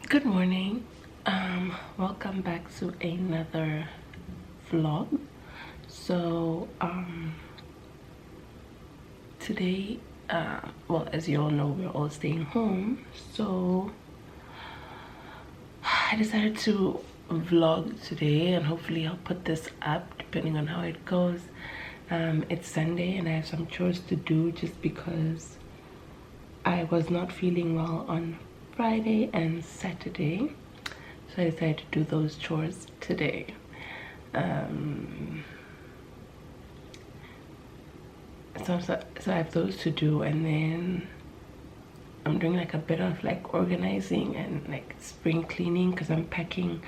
Good morning. Welcome back to another vlog. So today, well, as you all know, we're all staying home, so I decided to vlog today, and hopefully I'll put this up depending on how it goes. It's Sunday and I have some chores to do just because I was not feeling well on Friday and Saturday, so I decided to do those chores today. So I have those to do, and then I'm doing like a bit of like organizing and like spring cleaning because I'm packing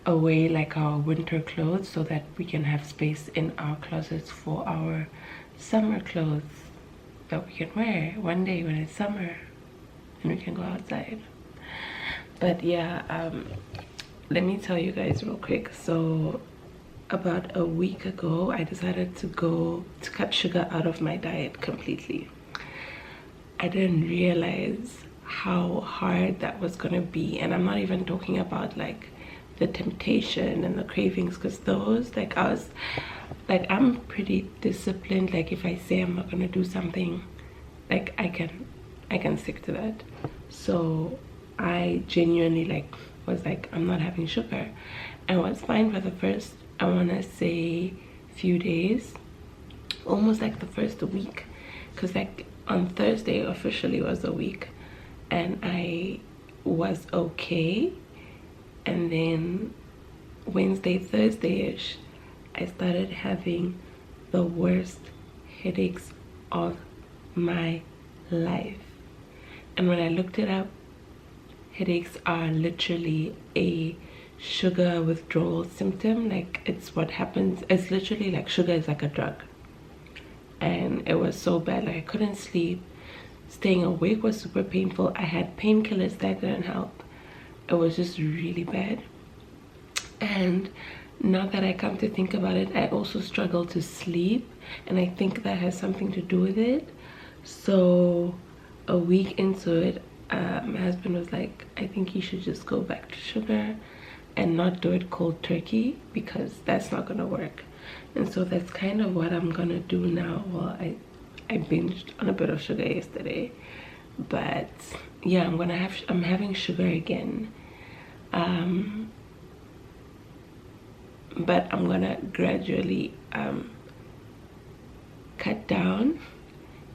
away like our winter clothes so that we can have space in our closets for our summer clothes that we can wear one day when it's summer and we can go outside. But yeah, let me tell you guys real quick. So about a week ago I decided to cut sugar out of my diet completely. I didn't realize how hard that was gonna be, and I'm not even talking about like the temptation and the cravings, because those, like, I'm pretty disciplined. Like if I say I'm not gonna do something, like I can stick to that. So I genuinely was like, I'm not having sugar, and it was fine for the first, I want to say, few days, almost like the first week, because like on Thursday officially was a week and I was okay, and then Wednesday, Thursday-ish, I started having the worst headaches of my life. And when I looked it up, headaches are literally a sugar withdrawal symptom. Like, it's what happens. It's literally like sugar is like a drug, and it was so bad. Like I couldn't sleep, staying awake was super painful. I had painkillers that didn't help. It was just really bad. And now that I come to think about it, I also struggle to sleep, and I think that has something to do with it. So a week into it, my husband was like, I think you should just go back to sugar and not do it cold turkey, because that's not gonna work. And so that's kind of what I'm gonna do now. Well, I binged on a bit of sugar yesterday, but yeah, I'm having sugar again, but I'm gonna gradually cut down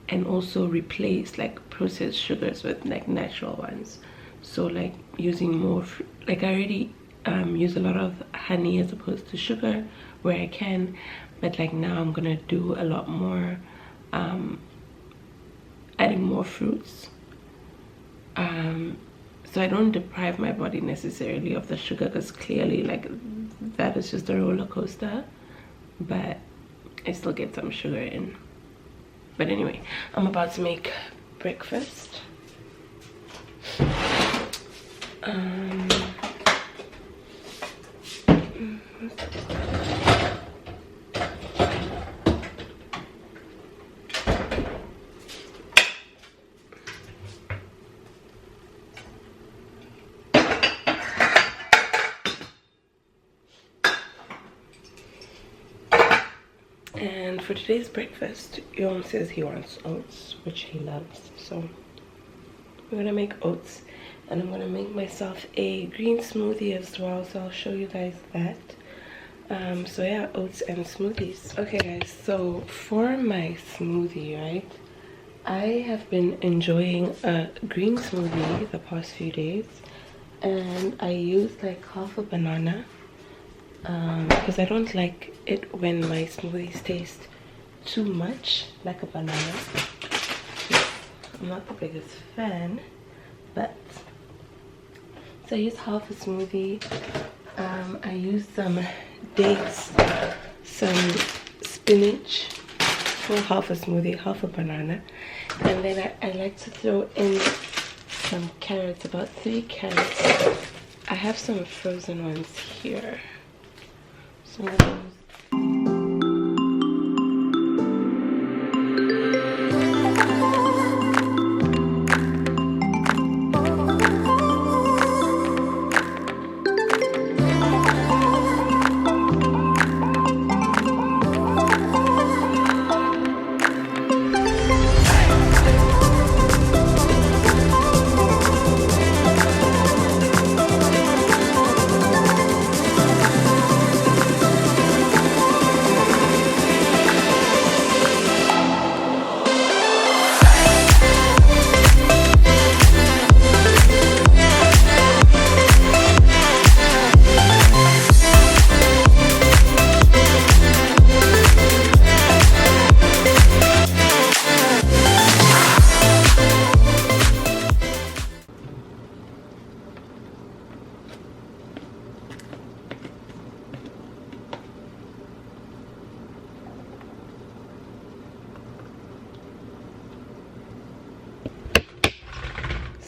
and also replace like processed sugars with like natural ones. So like using more like I already use a lot of honey as opposed to sugar where I can, but like now I'm gonna do a lot more, adding more fruits, so I don't deprive my body necessarily of the sugar, because clearly like that is just a roller coaster, but I still get some sugar in. But anyway, I'm about to make breakfast. And for today's breakfast, Yon says he wants oats, which he loves. So we're gonna make oats, and I'm gonna make myself a green smoothie as well. So I'll show you guys that. So yeah, oats and smoothies. Okay guys, so for my smoothie, right, I have been enjoying a green smoothie the past few days, and I used like half a banana, because I don't like it when my smoothies taste too much like a banana. I'm not the biggest fan, but so I used half a smoothie. I used some dates, some spinach for half a smoothie, half a banana, and then I like to throw in some carrots, about 3 carrots. I have some frozen ones here. Some of those.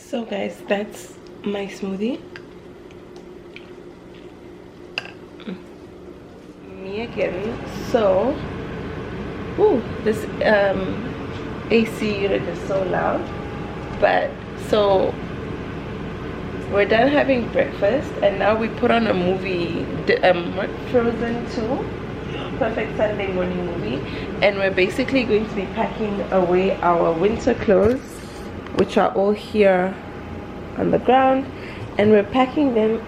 So guys, that's my smoothie. Me again. So, ooh, this AC unit is so loud. But so we're done having breakfast, and now we put on a movie, Frozen 2, perfect Sunday morning movie, and we're basically going to be packing away our winter clothes, which are all here on the ground, and we're packing them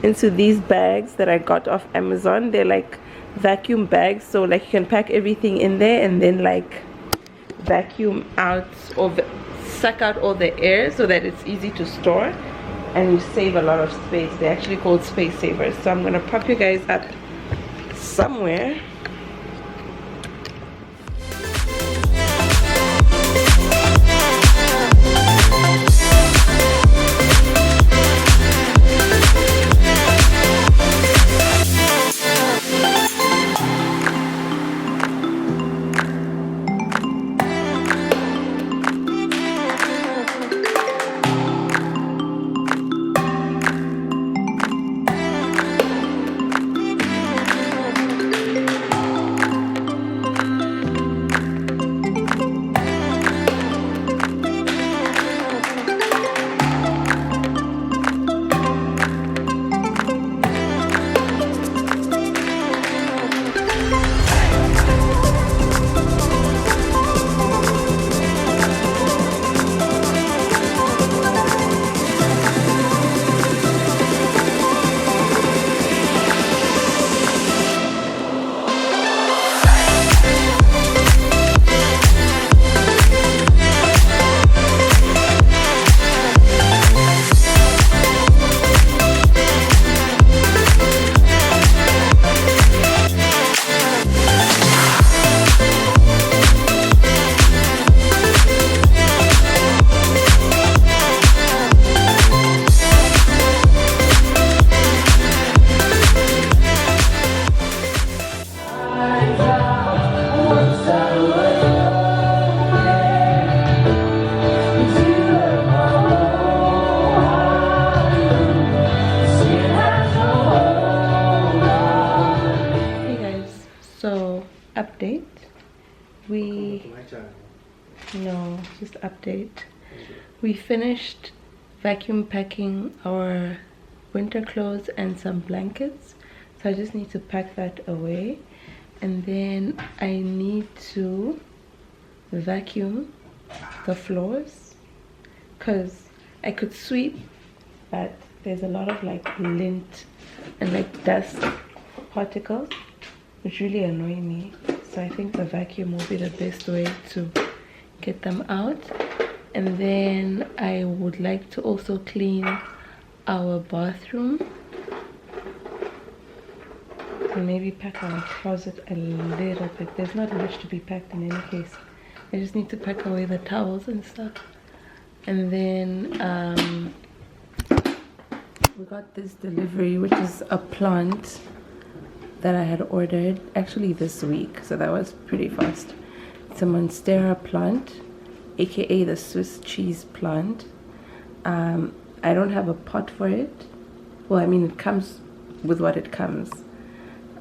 into these bags that I got off Amazon. They're like vacuum bags, so like you can pack everything in there and then like vacuum out or suck out all the air so that it's easy to store and you save a lot of space. They're actually called space savers. So I'm gonna prop you guys up somewhere. Update. Just update. We finished vacuum packing our winter clothes and some blankets, so I just need to pack that away, and then I need to vacuum the floors because I could sweep, but there's a lot of like lint and like dust particles which really annoy me. So I think the vacuum will be the best way to get them out. And then I would like to also clean our bathroom and maybe pack our closet a little bit. There's not much to be packed in any case. I just need to pack away the towels and stuff. And then we got this delivery, which is a plant that I had ordered actually this week, so that was pretty fast. It's a monstera plant, aka the Swiss cheese plant. I don't have a pot for it. Well, I mean, it comes with what it comes,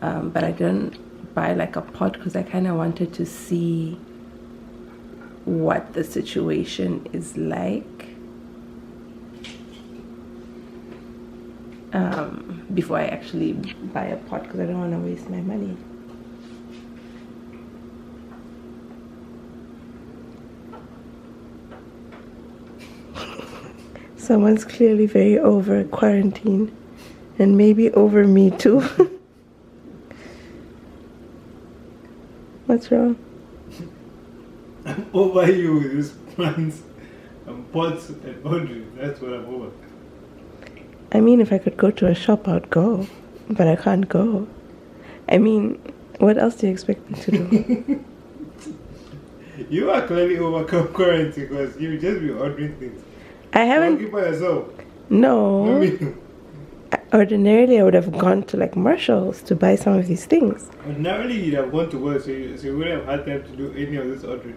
but I didn't buy like a pot because I kind of wanted to see what the situation is like before I actually buy a pot, because I don't want to waste my money. Someone's clearly very over quarantine, and maybe over me too. What's wrong? I'm over you with these plants and pots and laundry. That's what I'm over. I mean, if I could go to a shop, I'd go, but I can't go. I mean, what else do you expect me to do? You are clearly over quarantine because you just be ordering things. I haven't. Don't keep by yourself. No. Ordinarily, I would have gone to like Marshalls to buy some of these things. Ordinarily, you'd have gone to work, so you wouldn't have had time to do any of this ordering.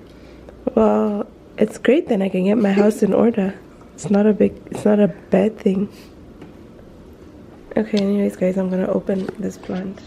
Well, it's great then. I can get my house in order. It's not a bad thing. Okay, anyways guys, I'm gonna open this plant.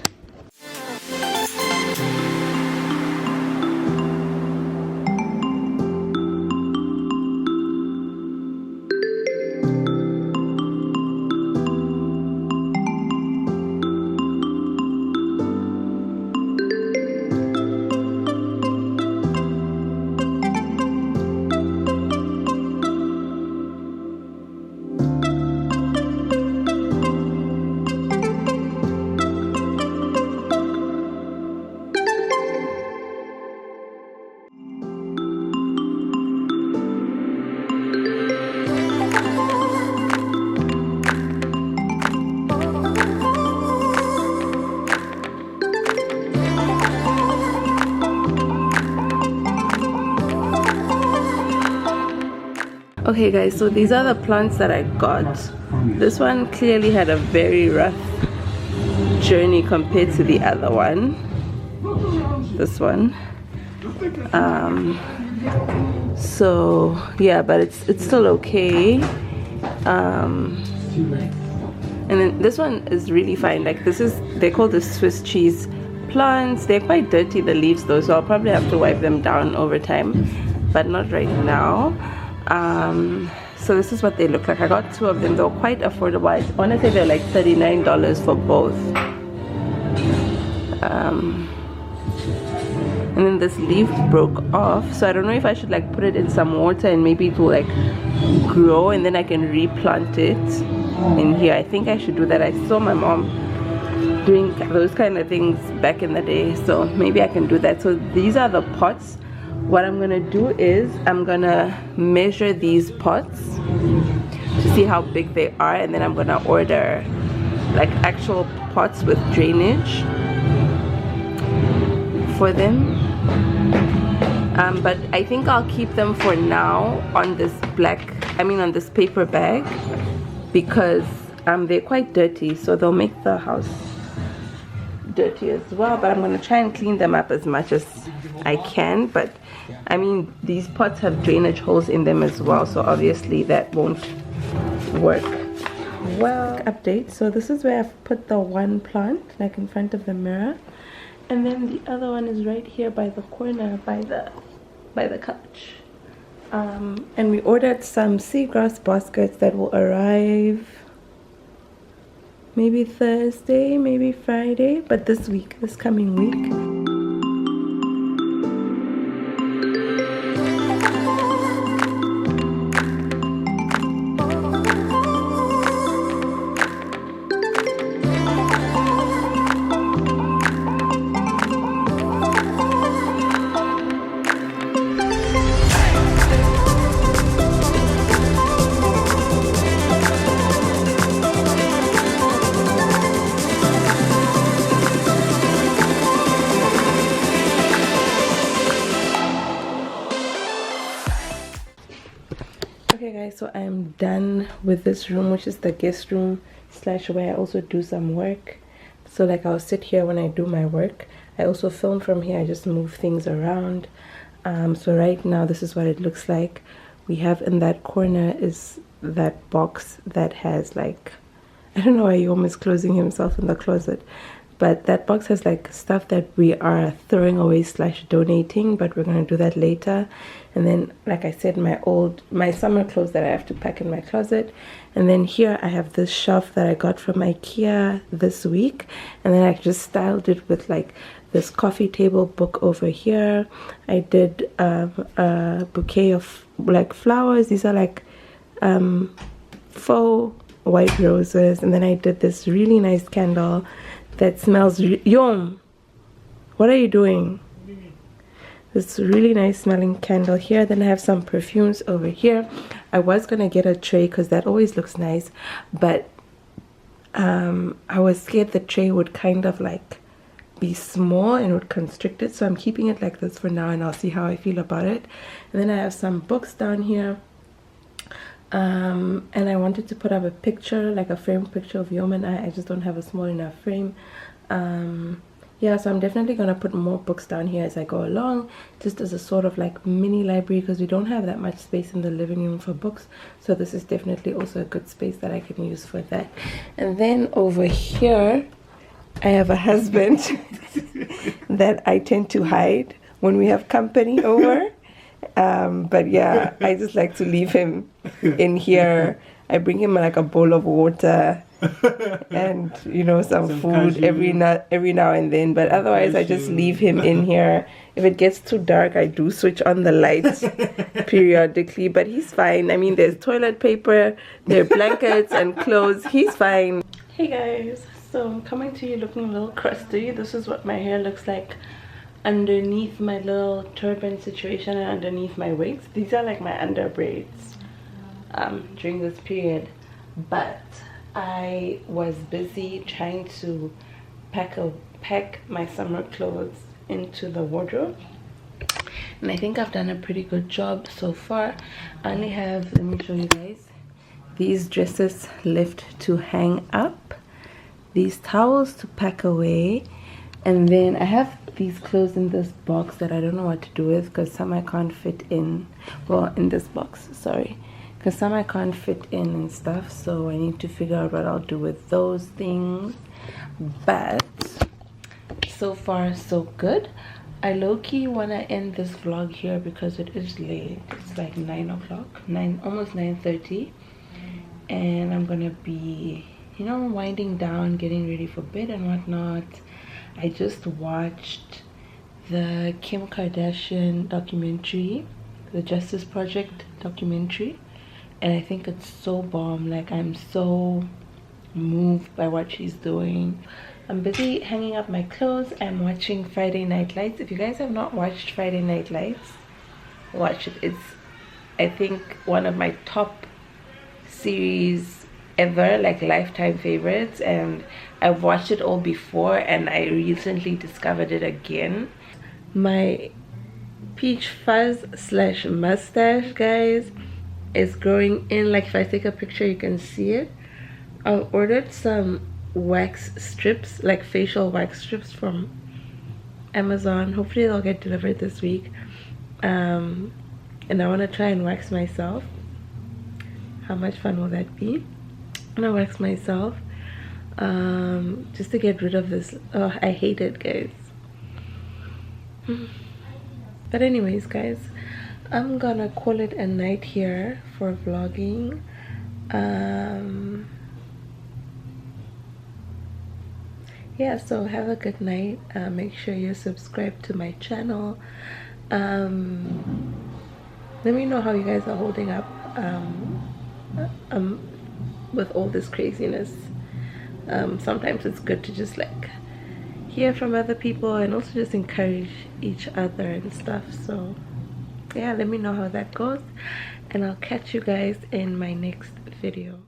Okay guys, so these are the plants that I got. This one clearly had a very rough journey compared to the other one. This one. So yeah, but it's still okay. And then this one is really fine. Like they call this Swiss cheese plants. They're quite dirty, the leaves though, so I'll probably have to wipe them down over time, but not right now. So this is what they look like. I got 2 of them. They were quite affordable. I want to say they're like $39 for both. And then this leaf broke off, so I don't know if I should like put it in some water and maybe it will like grow and then I can replant it in here. I think I should do that. I saw my mom doing those kind of things back in the day, so maybe I can do that. So these are the pots. What I'm gonna do is I'm gonna measure these pots to see how big they are, and then I'm gonna order like actual pots with drainage for them. But I think I'll keep them for now on this on this paper bag, because they're quite dirty, so they'll make the house dirty as well. But I'm going to try and clean them up as much as I can. But I mean, these pots have drainage holes in them as well, so obviously that won't work well. Update, so this is where I've put the one plant, like in front of the mirror, and then the other one is right here by the corner, by the couch. And we ordered some seagrass baskets that will arrive maybe Thursday, maybe Friday, but this coming week. Okay guys, so I am done with this room, which is the guest room / where I also do some work. So like I'll sit here when I do my work. I also film from here. I just move things around. So right now this is what it looks like. We have in that corner is that box that has like, I don't know why he almost closing himself in the closet, but that box has like stuff that we are throwing away / donating, but we're going to do that later. And then like I said, my summer clothes that I have to pack in my closet. And then here I have this shelf that I got from IKEA this week, and then I just styled it with like this coffee table book over here. I did a bouquet of like flowers. These are like faux white roses. And then I did this really nice candle that smells yum. What are you doing? This really nice smelling candle here. Then I have some perfumes over here. I was gonna get a tray because that always looks nice, but I was scared the tray would kind of like be small and would constrict it, so I'm keeping it like this for now, and I'll see how I feel about it. And then I have some books down here, and I wanted to put up a picture, like a framed picture of Yom and I just don't have a small enough frame. yeah, so I'm definitely gonna put more books down here as I go along, just as a sort of like mini library, because we don't have that much space in the living room for books. So this is definitely also a good space that I can use for that. And then over here I have a husband that I tend to hide when we have company over. But yeah, I just like to leave him in here. I bring him like a bowl of water and, you know, some food every now and then. But otherwise, I just leave him in here. If it gets too dark, I do switch on the lights periodically. But he's fine. I mean, there's toilet paper, there are blankets and clothes. He's fine. Hey guys, so I'm coming to you looking a little crusty. This is what my hair looks like underneath my little turban situation and underneath my wigs. These are like my under braids during this period, but I was busy trying to pack my summer clothes into the wardrobe, and I think I've done a pretty good job so far. I only have, let me show you guys, these dresses left to hang up, these towels to pack away, and then I have these clothes in this box that I don't know what to do with, because some I can't fit in, well, in this box, sorry, because some I can't fit in and stuff, so I need to figure out what I'll do with those things. But so far so good. I low-key want to end this vlog here because it is late. It's like 9 o'clock, almost 9:30, and I'm gonna be, you know, winding down, getting ready for bed and whatnot. I just watched the Kim Kardashian documentary, the Justice Project documentary, and I think it's so bomb. Like, I'm so moved by what she's doing. I'm busy hanging up my clothes. I'm watching Friday Night Lights. If you guys have not watched Friday Night Lights, watch it. It's, I think, one of my top series ever, like lifetime favorites, and I've watched it all before and I recently discovered it again. My peach fuzz slash mustache, guys, is growing in. Like, if I take a picture you can see it. I ordered some wax strips, like facial wax strips, from Amazon. Hopefully they'll get delivered this week, and I want to try and wax myself. How much fun will that be? I'm gonna wax myself just to get rid of this. Oh, I hate it, guys. But anyways, guys, I'm gonna call it a night here for vlogging. Yeah, so have a good night. Make sure you're subscribed to my channel. Let me know how you guys are holding up with all this craziness. Sometimes it's good to just like hear from other people and also just encourage each other and stuff. So yeah, let me know how that goes, and I'll catch you guys in my next video.